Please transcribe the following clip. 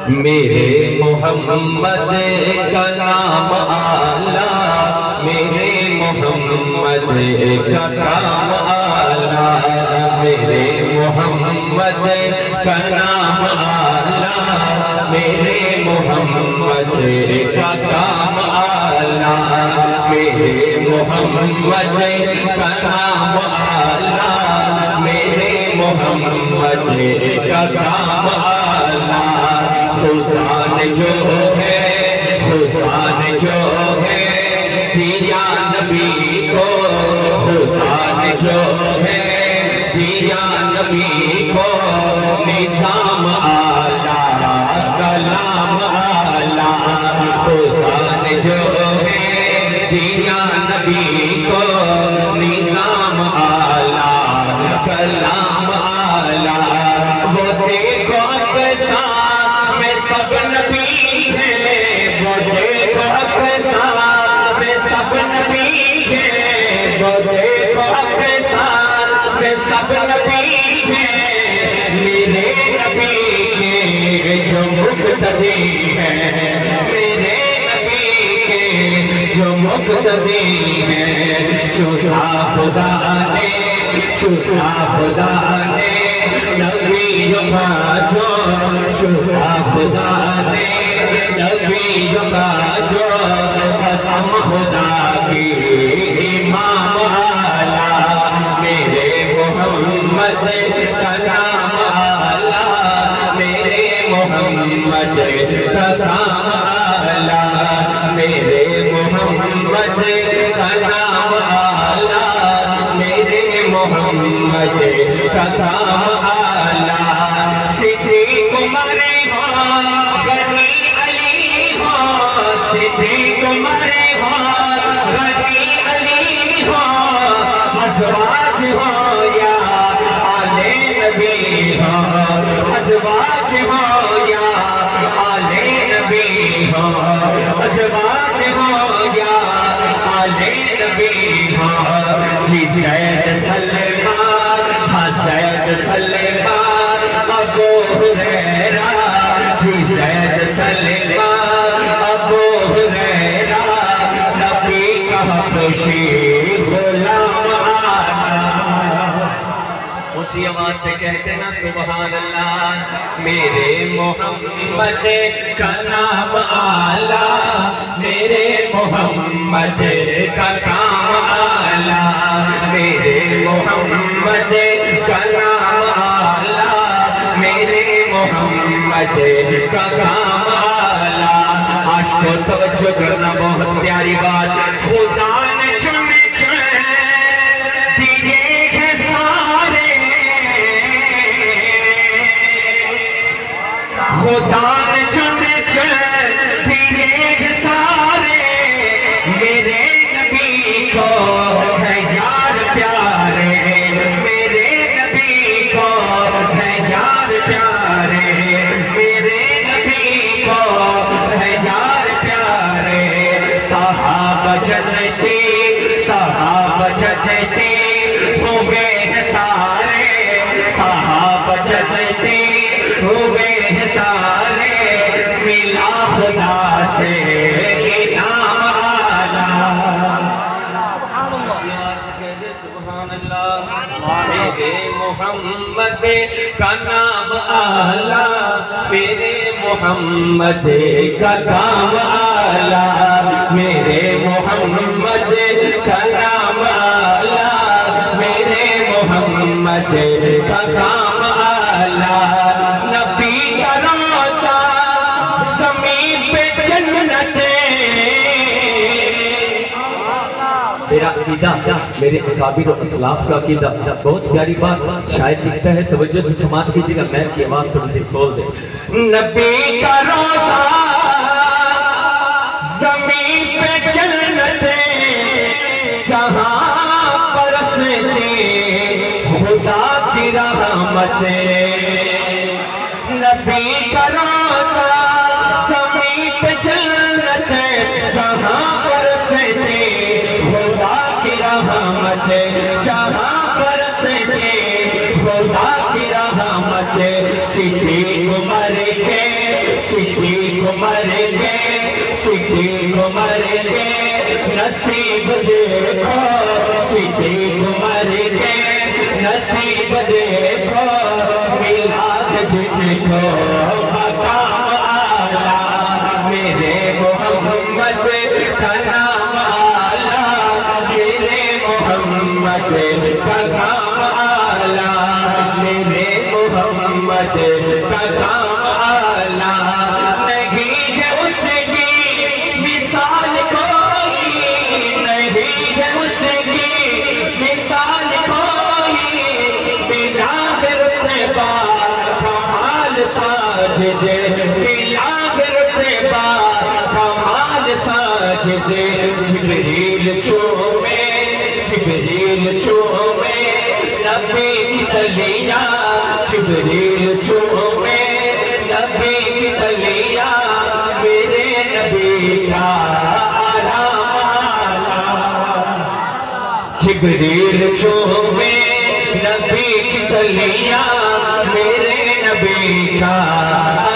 میرے محمد کا نام اعلیٰ، میرے محمد کا کام اعلیٰ، میرے محمد کا نام اعلیٰ، میرے محمد کا کام اعلیٰ، میرے محمد کا نام اعلیٰ، میرے محمد کا کام اعلیٰ۔ خدا نے جو ہے، خدا نے جو ہے دیا نبی کو، خدا نے جو ہے دیا نبی کو، نظام اعلیٰ کلام اعلیٰ، خدا نے جو ہے دیا نبی کو، نظام اعلیٰ کلام اعلیٰ۔ وہ دیکھو اقسام میں سب نبی ہیں، وہ دیکھو اقسام میں سب نبی ہیں، وہ دیکھو اقسام میں سب نبی ہیں، میرے نبی کے جو مقتدی ہیں، میرے نبی کے جو مقتدی ہیں، چنا خدا نے، چنا خدا نے نبیوں کا جو، چنا خدا نے نبیوں کا جو، قسم خدا کی امام اعلیٰ، میرے محمد کا نام اعلیٰ، میرے محمد کا کام اعلیٰ، میرے محمد کا نام اعلیٰ، میرے محمد کا کام اعلیٰ۔ صدیق عمر ہو، غنی علی ہو، صدیق عمر ہو، غنی علی ہو، ازواج ہو یا آل نبی ہو، ازواج ہو یا آل نبی ہو، ازواج ہو یا آل نبی ہو، جی سید سلمان، ہاں سید سلمان ابو ہریرہ، جی سید سلمان ابو ہریرہ، نبی کا حبشی غلام آنا۔ اونچی آواز سے کہتے نا سبحان اللہ۔ میرے محمد کا نام اعلیٰ، میرے محمد کا کام اعلیٰ، میرے محمد کا نام اعلیٰ، میرے محمد کا کام اعلیٰ۔ عاشق کو توجہ کرنا بہت پیاری بات۔ خدا نے چنے چنے دیے ہیں سارے، خدا نے چنے چنے دیے ہیں سارے، میرے نبی کو ہے یار پیارے، میرے نبی کو ہے یار پیارے، میرے نبی کو ہے یار پیارے۔ صحابہ جنتی، صحابہ جنتی ہوئے ہیں سارے، صحابہ جنتی ہوئے ہیں سارے، ملا خدا سے انعام اعلیٰ۔ سبحان اللہ۔ میرے محمد کا نام اعلیٰ، میرے محمد کا کام اعلیٰ، میرے محمد کا نام اعلیٰ، میرے محمد کا کام اعلیٰ۔ نبی کا روضہ زمین پہ جنتیں، میرا عقیدہ میرے اکابر و اسلاف کا عقیدہ بہت پیاری بات شاید لکھتا ہے، توجہ سے سماعت کیجئے گا، میں کی آواز تھوڑی دیر کھول دیں۔ نبی کا روضہ زمین پہ جنتیں، جہاں برستی خدا کی رحمتیں، نبی کا روضہ زمین پہ جنتیں، جہاں برستی خدا کی رحمتیں، جہاں برستی خدا کی رحمتیں۔ صدیق عمر کے نصیب دیکھو صدیق عمر کے نصیب دیکھو میلاد جس کو مقام اعلیٰ میرے محمد کا نام اعلیٰ میرے محمد کا نام اعلیٰ میرے محمد کا نام اعلیٰ نہیں ہے اس کی مثال کوئی نہیں ہے اس کی مثال کوئی بلا رتبہ کمال ساجد بلا رتبہ کمال ساجد جبریل چومے جبریل چومے نبی کی تلیاں جبریل چومے نبی کی تلیاں میرے نبی کا آرام آلہ جبریل چومے نبی کی تلیاں میرے نبی کا